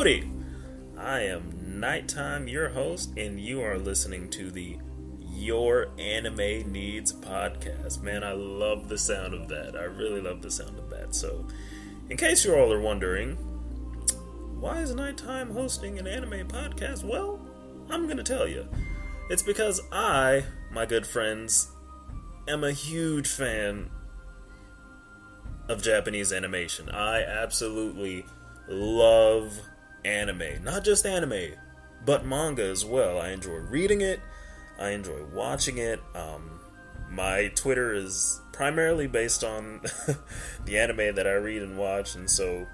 Howdy! I am Nighttime, your host, and you are listening to the Your Anime Needs podcast. Man, I love the sound of that. I really love the sound of that. So, in case you all are wondering, why is Nighttime hosting an anime podcast? Well, I'm going to tell you. It's because I, my good friends, am a huge fan of Japanese animation. I absolutely love anime. Not just anime, but manga as well. I enjoy reading it. I enjoy watching it. My Twitter is primarily based on the anime that I read and watch, and so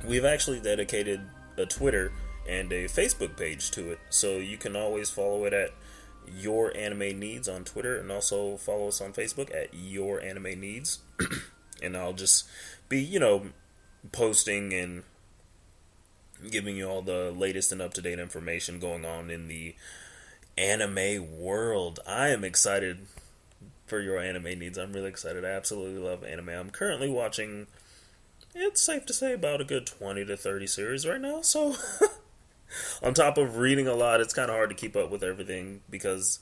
we've actually dedicated a Twitter and a Facebook page to it, so you can always follow it at Your Anime Needs on Twitter, and also follow us on Facebook at Your Anime Needs. And I'll just be, posting and giving you all the latest and up-to-date information going on in the anime world. I am excited for Your Anime Needs. I'm really excited. I absolutely love anime. I'm currently watching, it's safe to say, about a good 20 to 30 series right now, so on top of reading a lot, it's kind of hard to keep up with everything because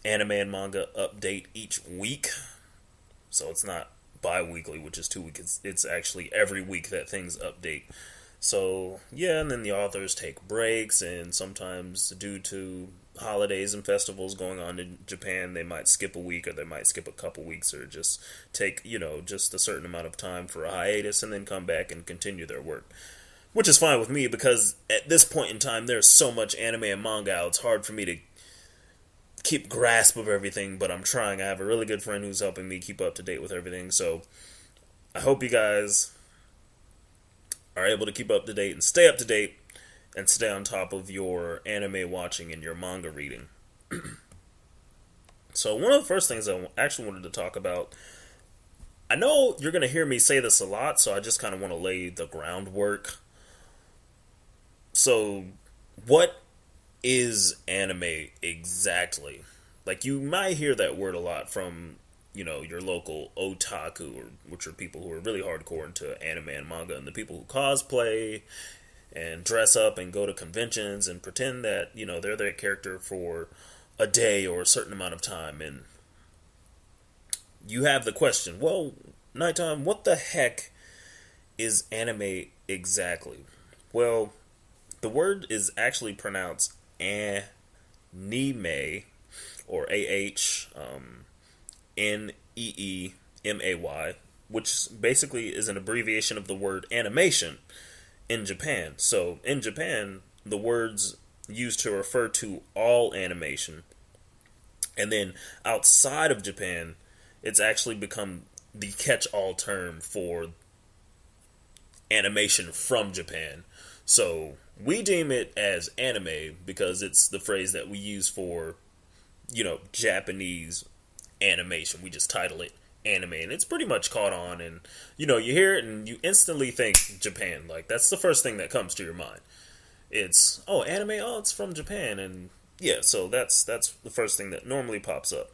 anime and manga update each week. So it's not bi-weekly, which is 2 weeks. It's actually every week that things update. So, yeah, and then the authors take breaks, and sometimes due to holidays and festivals going on in Japan, they might skip a week, or they might skip a couple weeks, or just take, just a certain amount of time for a hiatus, and then come back and continue their work. Which is fine with me, because at this point in time, there's so much anime and manga out, it's hard for me to keep grasp of everything, but I'm trying. I have a really good friend who's helping me keep up to date with everything, so I hope you guys are able to keep up to date and stay on top of your anime watching and your manga reading. So one of the first things I actually wanted to talk about, I know you're going to hear me say this a lot, so I just kind of want to lay the groundwork. So, what is anime exactly? Like, you might hear that word a lot from, your local otaku, which are people who are really hardcore into anime and manga, and the people who cosplay and dress up and go to conventions and pretend that, they're their character for a day or a certain amount of time. And you have the question, well, Nighttime, what the heck is anime exactly? Well, the word is actually pronounced anime, or AHNEEMAY, which basically is an abbreviation of the word animation in Japan. So in Japan, the word's used to refer to all animation. And then outside of Japan, it's actually become the catch-all term for animation from Japan. So we deem it as anime because it's the phrase that we use for, Japanese animation. We just title it anime, and it's pretty much caught on, and, you hear it and you instantly think Japan. Like, that's the first thing that comes to your mind. It's, anime, it's from Japan, and yeah, so that's the first thing that normally pops up.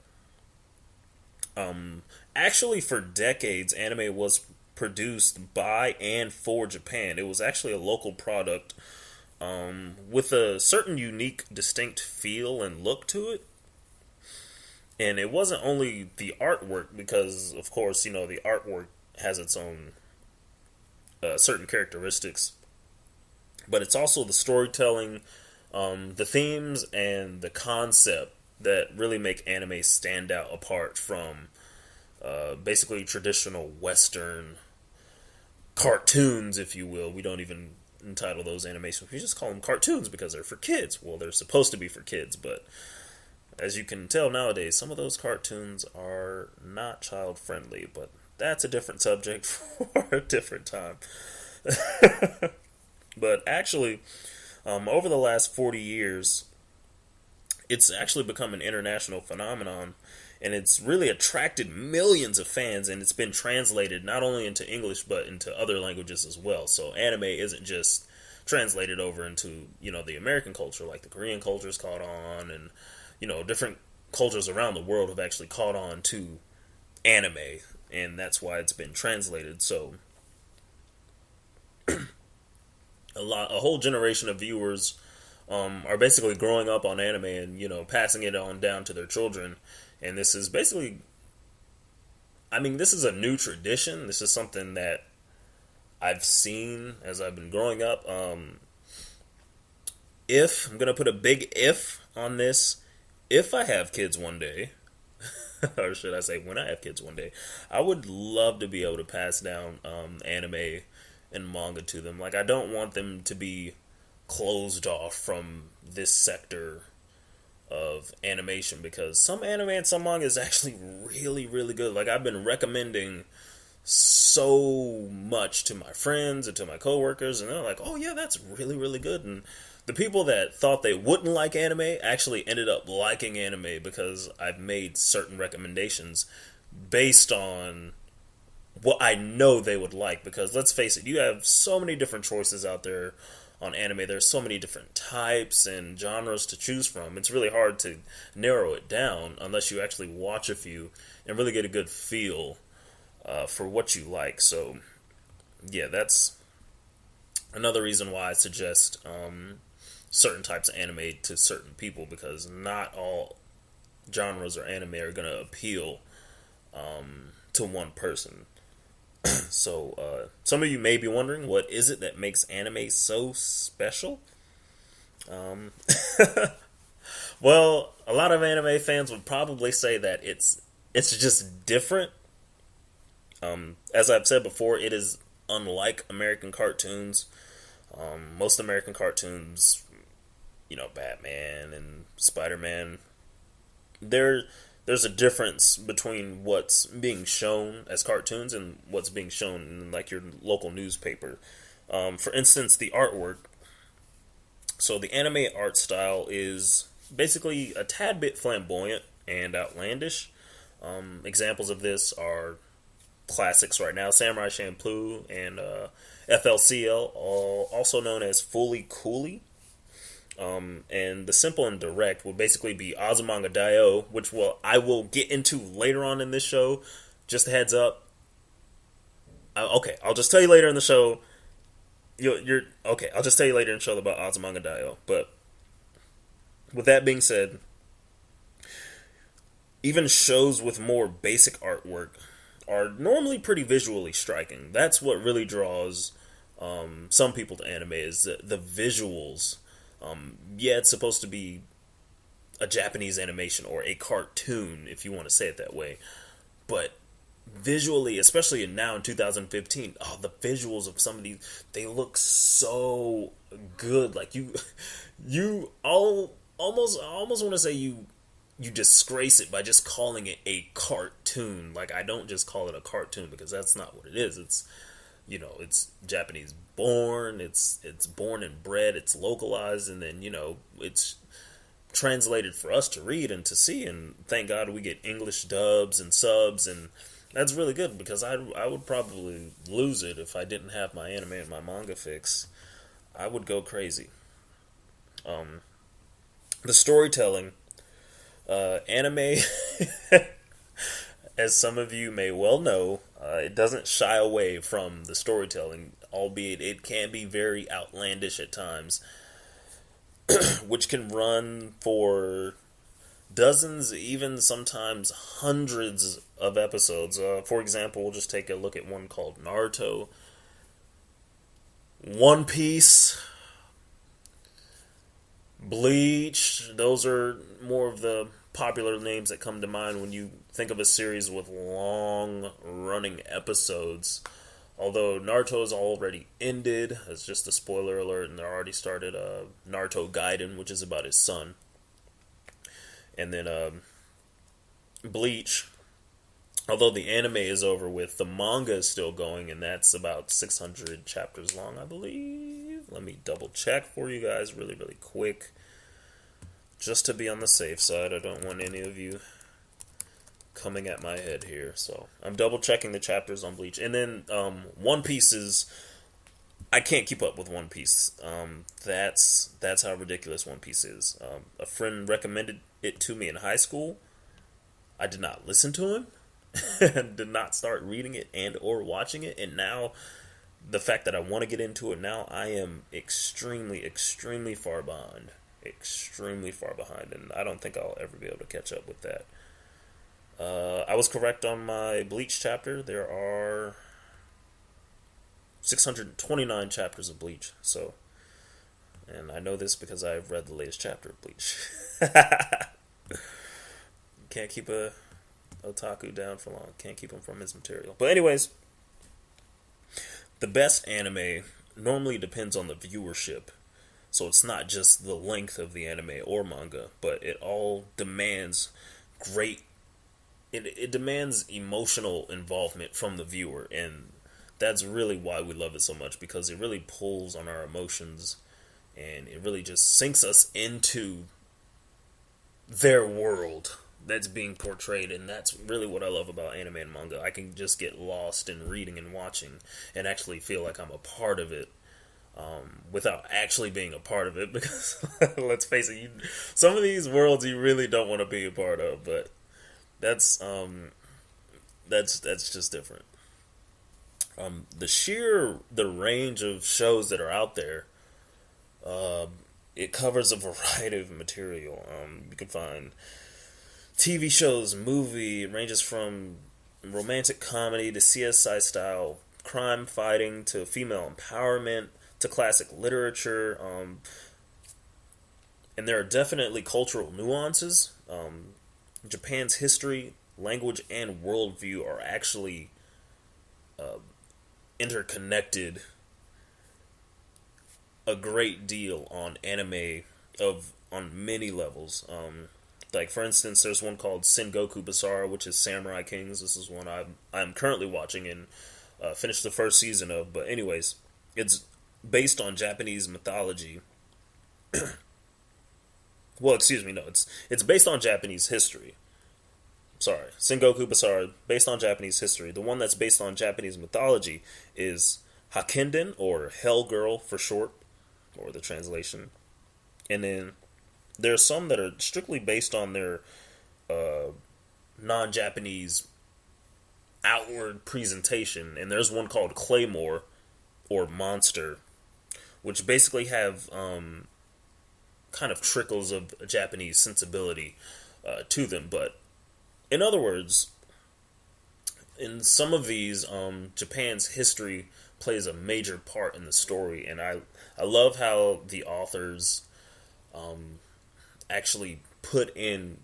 Actually, for decades, anime was produced by and for Japan. It was actually a local product with a certain unique, distinct feel and look to it. And it wasn't only the artwork, because, of course, the artwork has its own certain characteristics. But it's also the storytelling, the themes, and the concept that really make anime stand out apart from basically traditional Western cartoons, if you will. We don't even entitle those animations. We just call them cartoons because they're for kids. Well, they're supposed to be for kids, but as you can tell nowadays, some of those cartoons are not child-friendly, but that's a different subject for a different time. But actually, over the last 40 years, it's actually become an international phenomenon, and it's really attracted millions of fans, and it's been translated not only into English, but into other languages as well. So anime isn't just translated over into, the American culture, like the Korean culture's caught on, and, different cultures around the world have actually caught on to anime, and that's why it's been translated. So a whole generation of viewers are basically growing up on anime and passing it on down to their children. And this is basically, I mean, this is a new tradition. This is something that I've seen as I've been growing up. If I'm gonna put a big if on this, if I have kids one day, or should I say when I have kids one day, I would love to be able to pass down anime and manga to them. Like, I don't want them to be closed off from this sector of animation, because some anime and some manga is actually really, really good. Like, I've been recommending so much to my friends and to my coworkers, and they're like, "Oh yeah, that's really, really good." And the people that thought they wouldn't like anime actually ended up liking anime because I've made certain recommendations based on what I know they would like. Because let's face it, you have so many different choices out there on anime. There's so many different types and genres to choose from. It's really hard to narrow it down unless you actually watch a few and really get a good feel for what you like. So, yeah, that's another reason why I suggest certain types of anime to certain people, because not all genres or anime are going to appeal to one person. So, some of you may be wondering, what is it that makes anime so special? Um, well, a lot of anime fans would probably say that it's just different. As I've said before, it is unlike American cartoons. Most American cartoons, Batman and Spider-Man, there's a difference between what's being shown as cartoons and what's being shown in, like, your local newspaper. For instance, the artwork. So the anime art style is basically a tad bit flamboyant and outlandish. Examples of this are classics right now: Samurai Champloo and FLCL, also known as Fully Cooley. And the simple and direct will basically be Azumanga Daioh, which I will get into later on in this show. Just a heads up. Okay, I'll just tell you later in the show. You're okay. I'll just tell you later in the show about Azumanga Daioh. But with that being said, even shows with more basic artwork are normally pretty visually striking. That's what really draws some people to anime, is the visuals. Yeah, it's supposed to be a Japanese animation or a cartoon, if you want to say it that way. But visually, especially now in 2015, the visuals of some of these, they look so good. Like, I almost want to say you disgrace it by just calling it a cartoon. Like, I don't just call it a cartoon, because that's not what it is. It's Japanese born, it's born and bred, it's localized, and then, it's translated for us to read and to see, and thank God we get English dubs and subs, and that's really good, because I would probably lose it if I didn't have my anime and my manga fix. I would go crazy. The storytelling, anime, as some of you may well know, it doesn't shy away from the storytelling, albeit it can be very outlandish at times, which can run for dozens, even sometimes hundreds of episodes. For example, we'll just take a look at one called Naruto, One Piece, Bleach. Those are more of the popular names that come to mind when you think of a series with long running episodes. Although Naruto's already ended, it's just a spoiler alert, and they already started Naruto Gaiden, which is about his son. And then Bleach, although the anime is over with, the manga is still going, and that's about 600 chapters long, I believe. Let me double check for you guys really, really quick, just to be on the safe side. I don't want any of you coming at my head here. So I'm double checking the chapters on Bleach. And then One Piece is... I can't keep up with One Piece. That's how ridiculous One Piece is. A friend recommended it to me in high school. I did not listen to him. Did not start reading it and or watching it. And now the fact that I want to get into it now, I am extremely, extremely far behind. Extremely far behind, and I don't think I'll ever be able to catch up with that. I was correct on my Bleach chapter. There are 629 chapters of Bleach, so, and I know this because I've read the latest chapter of Bleach. Can't keep a otaku down for long. Can't keep him from his material. But anyways, the best anime normally depends on the viewership. So it's not just the length of the anime or manga, but it all demands great it demands emotional involvement from the viewer, and that's really why we love it so much, because it really pulls on our emotions and it really just sinks us into their world that's being portrayed. And that's really what I love about anime and manga. I can just get lost in reading and watching and actually feel like I'm a part of it, without actually being a part of it, because let's face it, some of these worlds you really don't want to be a part of, but that's just different. The range of shows that are out there, it covers a variety of material. You can find TV shows, movie. It ranges from romantic comedy to CSI style crime fighting to female empowerment to classic literature. And there are definitely cultural nuances. Japan's history, language, and worldview are actually interconnected a great deal on anime on many levels. Like, for instance, there's one called Sengoku Basara, which is Samurai Kings. This is one I'm currently watching and finished the first season of. But anyways, it's based on Japanese mythology. Well, excuse me, no, it's based on Japanese history. Sorry, Sengoku Basara, based on Japanese history. The one that's based on Japanese mythology is Hakenden, or Hell Girl for short, or the translation. And then there are some that are strictly based on their non-Japanese outward presentation. And there's one called Claymore, or Monster, which basically have kind of trickles of Japanese sensibility to them. But in other words, in some of these, Japan's history plays a major part in the story, and I love how the authors actually put in,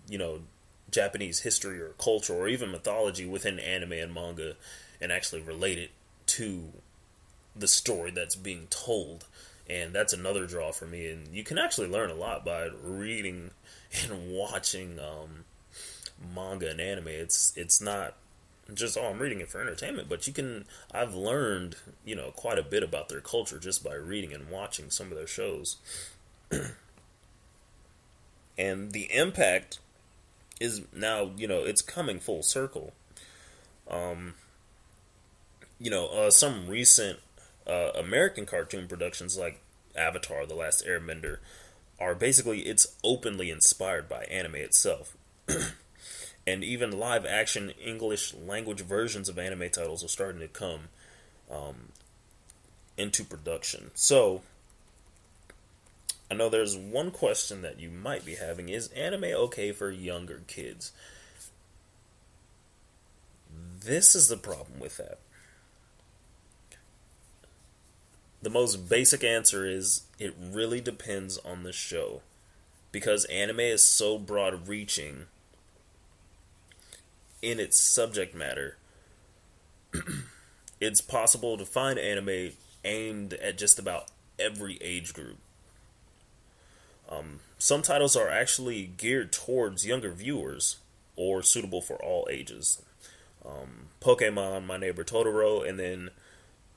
Japanese history or culture or even mythology within anime and manga, and actually relate it to the story that's being told. And that's another draw for me. And you can actually learn a lot by reading and watching manga and anime. It's not just, I'm reading it for entertainment, but I've learned, quite a bit about their culture just by reading and watching some of their shows. And the impact is now, it's coming full circle. Some recent American cartoon productions like Avatar: The Last Airbender are basically, it's openly inspired by anime itself. And even live action English language versions of anime titles are starting to come into production. So I know there's one question that you might be having: is anime okay for younger kids? This is the problem with that. The most basic answer is it really depends on the show, because anime is so broad reaching in its subject matter. It's possible to find anime aimed at just about every age group. Some titles are actually geared towards younger viewers or suitable for all ages. Pokemon, My Neighbor Totoro, and then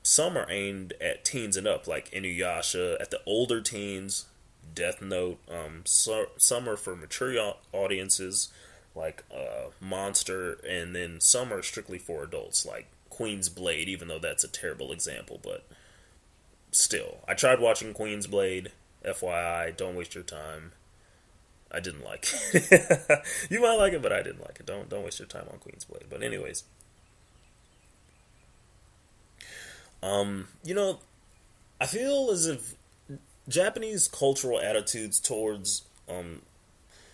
some are aimed at teens and up, like Inuyasha, at the older teens, Death Note. Some are for mature audiences, like Monster, and then some are strictly for adults, like Queen's Blade, even though that's a terrible example, but still. I tried watching Queen's Blade, FYI, don't waste your time. I didn't like it. You might like it, but I didn't like it. Don't waste your time on Queen's Blade. But anyways, You know, I feel as if Japanese cultural attitudes towards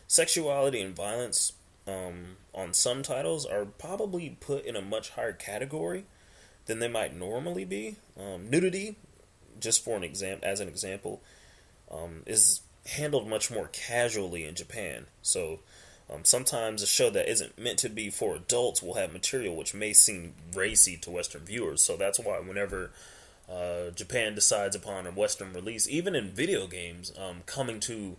sexuality and violence on some titles are probably put in a much higher category than they might normally be. Nudity, just for as an example, is handled much more casually in Japan. So sometimes a show that isn't meant to be for adults will have material which may seem racy to Western viewers. So that's why whenever Japan decides upon a Western release, even in video games, coming to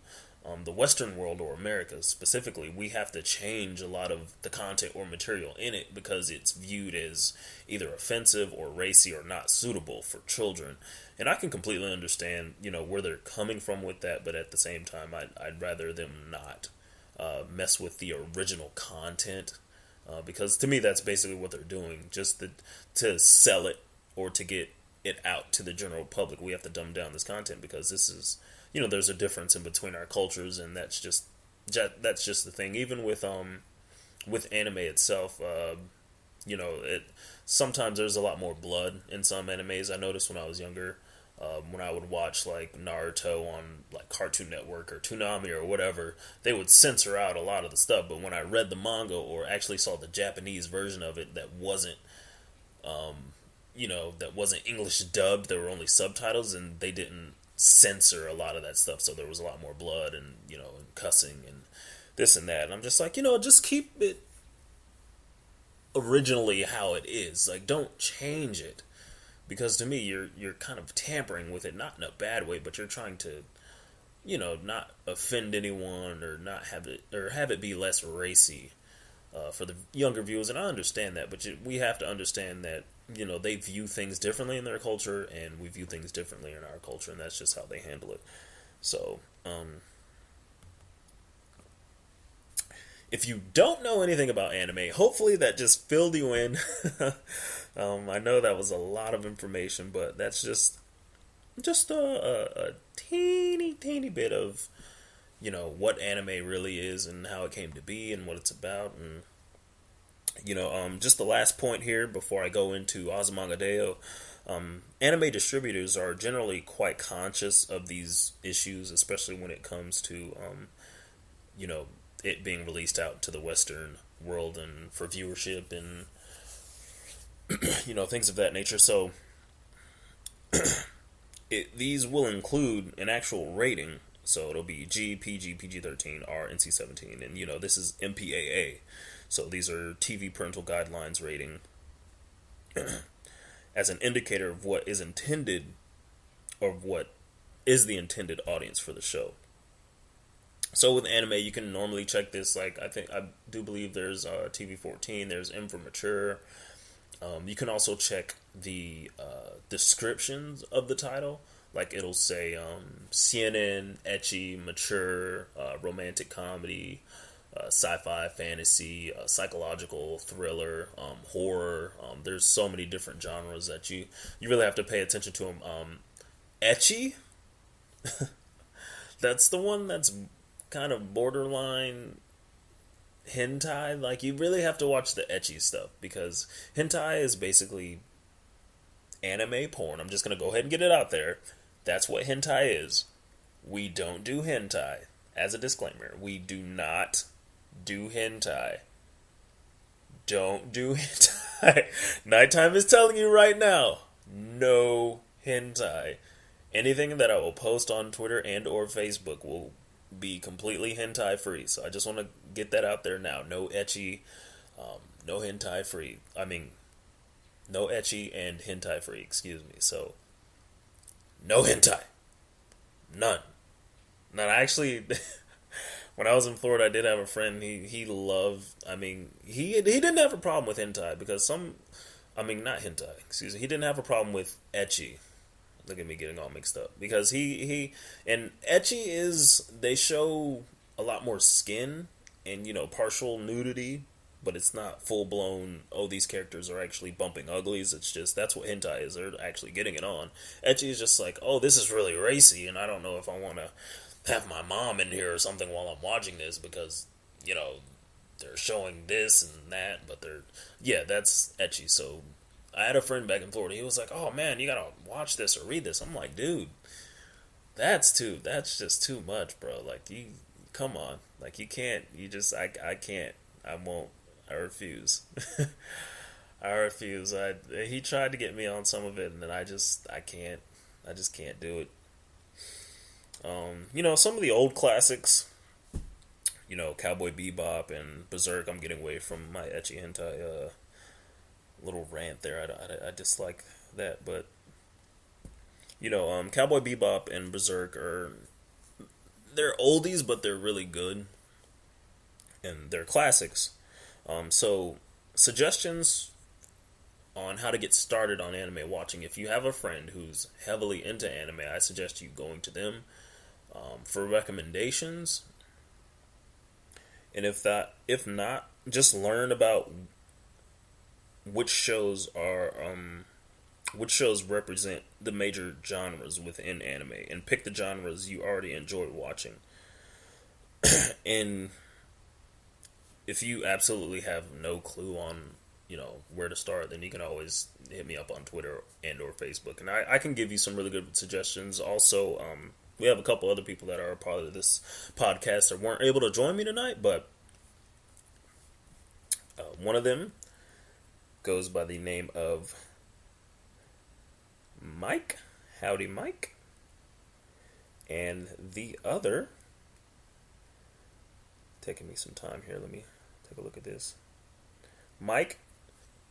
the Western world or America specifically, we have to change a lot of the content or material in it because it's viewed as either offensive or racy or not suitable for children. And I can completely understand, where they're coming from with that, but at the same time, I'd rather them not mess with the original content because to me, that's basically what they're doing, just to sell it or to get it out to the general public. We have to dumb down this content because this is, there's a difference in between our cultures, and that's just the thing. Even with anime itself, it sometimes there's a lot more blood in some animes. I noticed when I was younger, when I would watch like Naruto on like Cartoon Network or Toonami or whatever, they would censor out a lot of the stuff. But when I read the manga or actually saw the Japanese version of it that wasn't English dubbed, there were only subtitles, and they didn't censor a lot of that stuff, so there was a lot more blood and and cussing and this and that. And I'm just like, just keep it originally how it is. Like, don't change it, because to me, you're kind of tampering with it, not in a bad way, but you're trying to, not offend anyone or not have it be less racy for the younger viewers. And I understand that, but we have to understand that they view things differently in their culture, and we view things differently in our culture, and that's just how they handle it. So, if you don't know anything about anime, hopefully that just filled you in. I know that was a lot of information, but that's just a teeny bit of what anime really is and how it came to be and what it's about. And just the last point here before I go into Azumanga Daioh, anime distributors are generally quite conscious of these issues, especially when it comes to, it being released out to the Western world and for viewership and, things of that nature. So, these will include an actual rating. So it'll be G, PG, PG-13, R, NC-17, and this is MPAA. So these are TV parental guidelines rating as an indicator of what is intended, or what is the intended audience for the show. So with anime, you can normally check this. Like, I do believe there's TV-14, there's M for mature. You can also check the descriptions of the title. Like, it'll say CNN, ecchi, mature, romantic comedy, sci-fi, fantasy, psychological, thriller, horror. There's so many different genres that you really have to pay attention to them. Ecchi? That's the one that's kind of borderline hentai. Like, you really have to watch the ecchi stuff, because hentai is basically anime porn. I'm just going to go ahead and get it out there. That's what hentai is. We don't do hentai. As a disclaimer, we do not do hentai. Don't do hentai. Nighttime is telling you right now, no hentai. Anything that I will post on Twitter and or Facebook will be completely hentai free. So I just want to get that out there now. No ecchi, no hentai free. I mean, no ecchi and hentai free, excuse me. So, no hentai. None. Now, actually, when I was in Florida, I did have a friend, he loved, he didn't have a problem with hentai, because not hentai, excuse me, he didn't have a problem with ecchi. Look at me getting all mixed up. Because and ecchi they show a lot more skin and, partial nudity, but it's not full-blown, these characters are actually bumping uglies. It's just, that's what hentai is. They're actually getting it on. Ecchi is just like, this is really racy, and I don't know if I want to have my mom in here or something while I'm watching this, because, they're showing this and that, but that's ecchi. So I had a friend back in Florida. He was like, "Oh man, you gotta watch this or read this." I'm like, "Dude, That's just too much, bro. Like you, come on. Like you can't. You just. I can't. I won't. I refuse. I refuse. He tried to get me on some of it, and then I can't. I just can't do it. Some of the old classics. Cowboy Bebop and Berserk. I'm getting away from my ecchi hentai little rant there. I dislike that, but Cowboy Bebop and Berserk they're oldies, but they're really good, and they're classics. So suggestions on how to get started on anime watching. If you have a friend who's heavily into anime, I suggest you going to them for recommendations. And if not, just learn about which shows are which shows represent the major genres within anime, and pick the genres you already enjoy watching. And if you absolutely have no clue on where to start, then you can always hit me up on Twitter and or Facebook, and I can give you some really good suggestions. Also, we have a couple other people that are a part of this podcast that weren't able to join me tonight, but one of them goes by the name of Mike. Howdy, Mike. And the other, taking me some time here, let me take a look at this. Mike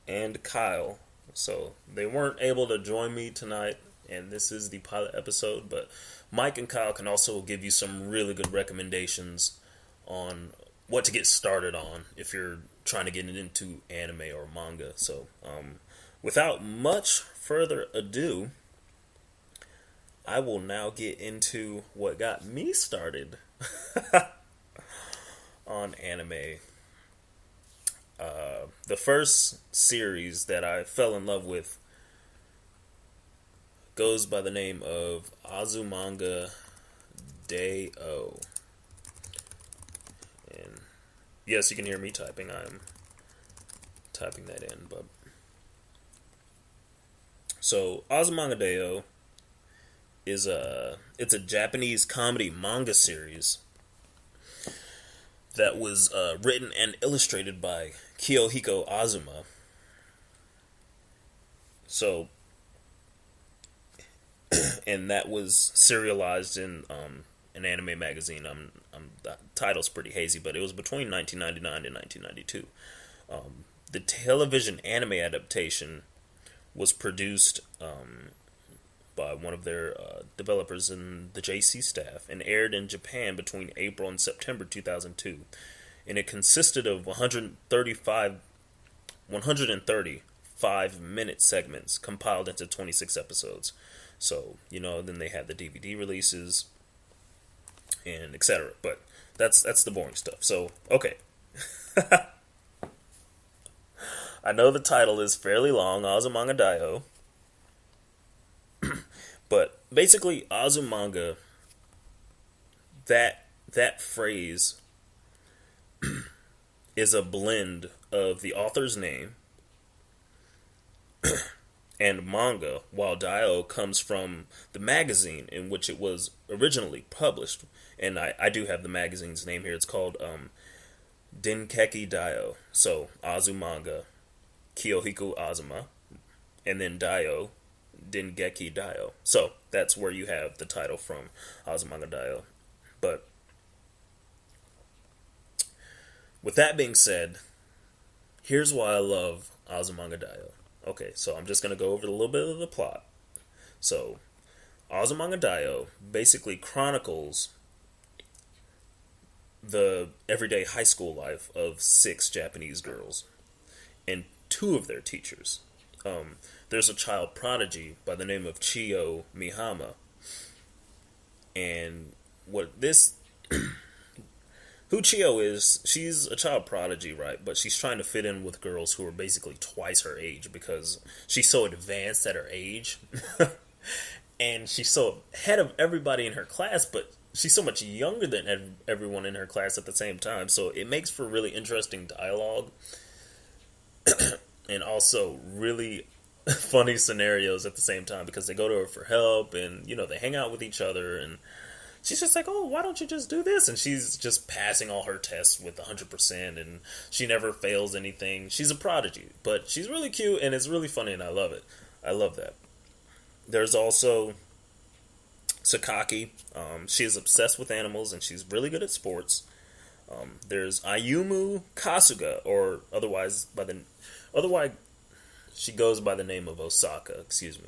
and Kyle. So they weren't able to join me tonight, and this is the pilot episode, but Mike and Kyle can also give you some really good recommendations on what to get started on if you're trying to get into anime or manga. So, without much further ado, I will now get into what got me started on anime. The first series that I fell in love with goes by the name of Azumanga Daioh. And yes, you can hear me typing. I'm typing that in, but so Azumanga Daioh it's a Japanese comedy manga series that was written and illustrated by Kiyohiko Azuma. So, and that was serialized in an anime magazine. The title's pretty hazy, but it was between 1999 and 1992. The television anime adaptation was produced by one of their developers in the JC staff and aired in Japan between April and September 2002. And it consisted of 130 5-minute segments compiled into 26 episodes. So, then they had the DVD releases and etc. But that's the boring stuff. So, okay. I know the title is fairly long, Azumanga Daioh. But basically, Azumanga, that phrase is a blend of the author's name and manga, while Daioh comes from the magazine in which it was originally published. And I do have the magazine's name here. It's called Denkeki Daioh. So, Azumanga, Kiyohiko Azuma, and then Daioh, Dengeki Daioh. So that's where you have the title from, Azumanga Daioh. But with that being said, here's why I love Azumanga Daioh. Okay, so I'm just going to go over a little bit of the plot. So, Azumanga Daioh basically chronicles the everyday high school life of 6 Japanese girls and 2 of their teachers. There's a child prodigy by the name of Chiyo Mihama. And who Chiyo is, she's a child prodigy, right? But she's trying to fit in with girls who are basically twice her age because she's so advanced at her age. And she's so ahead of everybody in her class, but she's so much younger than everyone in her class at the same time. So it makes for really interesting dialogue. And also really funny scenarios at the same time because they go to her for help and they hang out with each other and she's just like, oh, why don't you just do this? And she's just passing all her tests with 100% and she never fails anything. She's a prodigy, but she's really cute and it's really funny and I love it. I love that. There's also Sakaki. She is obsessed with animals and she's really good at sports. There's Ayumu Kasuga, or otherwise she goes by the name of Osaka. Excuse me,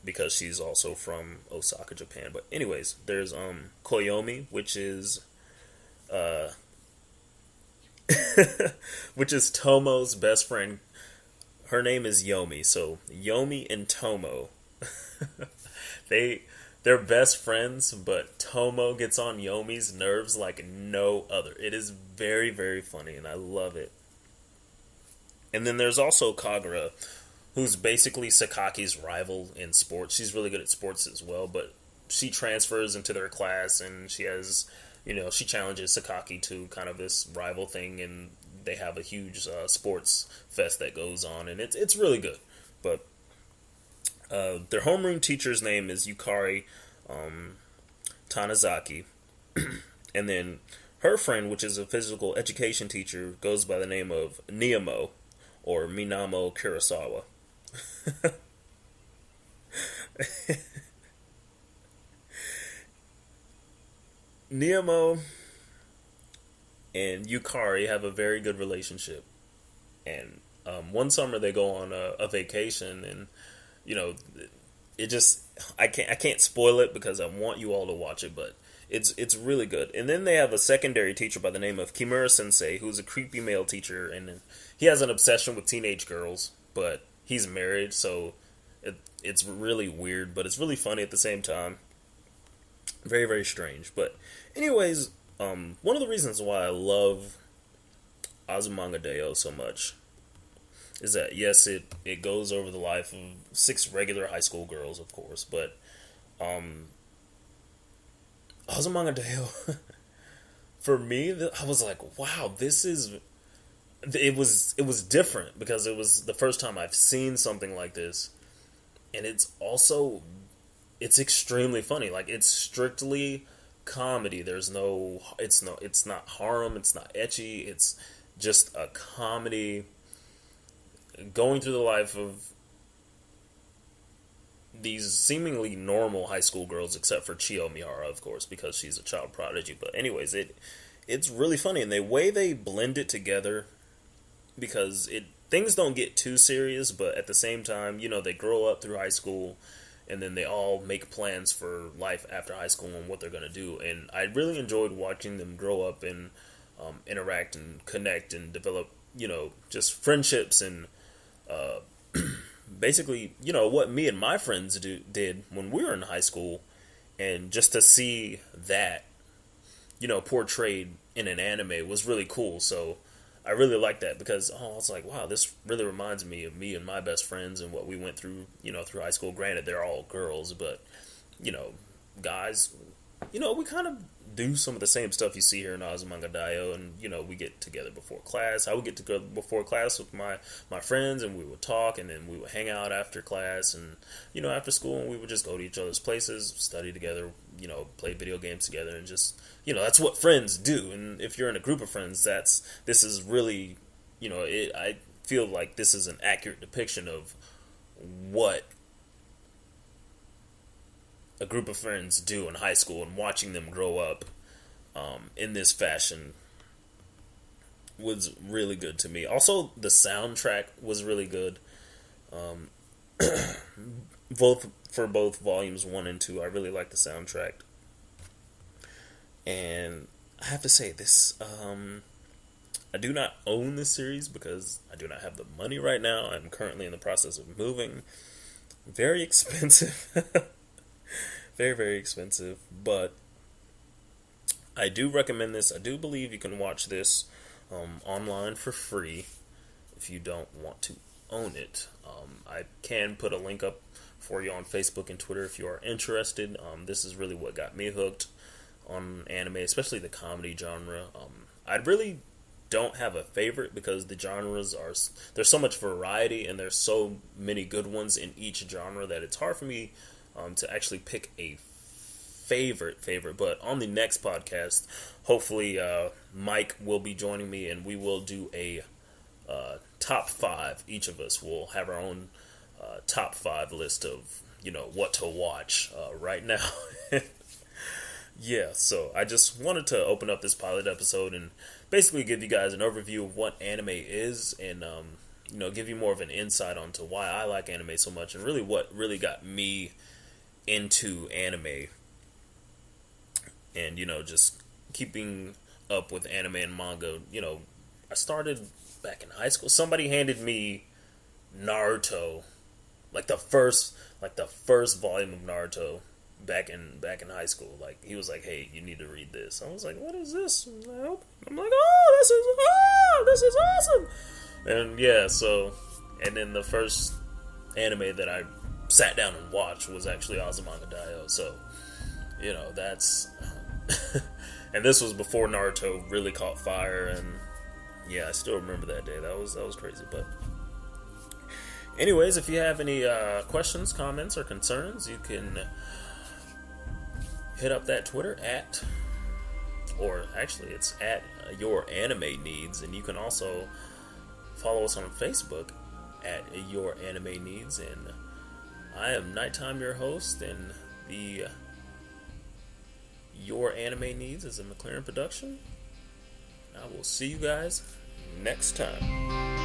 because she's also from Osaka, Japan. But anyways, there's Koyomi, which is which is Tomo's best friend. Her name is Yomi, so Yomi and Tomo, they're best friends, but Tomo gets on Yomi's nerves like no other. It is very, very funny, and I love it. And then there's also Kagura, who's basically Sakaki's rival in sports. She's really good at sports as well, but she transfers into their class, and she has, she challenges Sakaki to kind of this rival thing, and they have a huge sports fest that goes on, and it's really good. But their homeroom teacher's name is Yukari Tanizaki. And then her friend, which is a physical education teacher, goes by the name of Niamo, or Minamo Kurosawa. Niamo and Yukari have a very good relationship. And one summer they go on a vacation, and it just I can't spoil it because I want you all to watch it, but it's really good. And then they have a secondary teacher by the name of Kimura Sensei, who's a creepy male teacher, and he has an obsession with teenage girls, but he's married, so it's really weird, but it's really funny at the same time. Very, very strange. But anyways, one of the reasons why I love Azumanga Daioh so much is that, yes, it goes over the life of 6 regular high school girls, of course, but Azumanga Daioh, for me, I was like, wow, it was different because it was the first time I've seen something like this, and it's extremely funny. Like, it's strictly comedy. It's not harem, it's not ecchi, it's just a comedy going through the life of these seemingly normal high school girls, except for Chio Mihara, of course, because she's a child prodigy. But anyways, it's really funny, and the way they blend it together, because things don't get too serious, but at the same time, they grow up through high school, and then they all make plans for life after high school and what they're going to do. And I really enjoyed watching them grow up and interact and connect and develop, just friendships and basically, what me and my friends did when we were in high school. And just to see that, portrayed in an anime was really cool. So I really like that because, I was like, wow, this really reminds me of me and my best friends and what we went through, through high school. Granted, they're all girls, but, guys, we kind of do some of the same stuff you see here in Azumanga Daioh, and, we get together before class. I would get together before class with my friends, and we would talk, and then we would hang out after class, and, after school, and we would just go to each other's places, study together, play video games together, and just, that's what friends do. And if you're in a group of friends, this is really, I feel like this is an accurate depiction of what a group of friends do in high school, and watching them grow up in this fashion was really good to me. Also, the soundtrack was really good. Both volumes 1 and 2, I really like the soundtrack. And I have to say, this I do not own this series because I do not have the money right now. I'm currently in the process of moving. Very expensive. Very, very expensive, but I do recommend this. I do believe you can watch this online for free if you don't want to own it. I can put a link up for you on Facebook and Twitter if you are interested. This is really what got me hooked on anime, especially the comedy genre. I'd really don't have a favorite because the genres there's so much variety and there's so many good ones in each genre that it's hard for me to actually pick a favorite. But on the next podcast, hopefully Mike will be joining me and we will do a top 5. Each of us will have our own top 5 list of what to watch right now. Yeah, so I just wanted to open up this pilot episode and basically give you guys an overview of what anime is and give you more of an insight onto why I like anime so much and really what really got me into anime and just keeping up with anime and manga. I started back in high school. Somebody handed me Naruto, like the first volume of Naruto back in high school. Like, he was like, "Hey, you need to read this." I was like, "What is this?" I'm like, "Oh, this is awesome!" And yeah, and then the first anime that I sat down and watched was actually Azumanga Daioh. So, that's and this was before Naruto really caught fire. And yeah, I still remember that day. That was crazy. But anyways, if you have any questions, comments, or concerns, you can hit up that Twitter it's at Your Anime Needs, and you can also follow us on Facebook at Your Anime Needs. And I am Nighttime, your host, and the Your Anime Needs is a McLearan production. I will see you guys next time.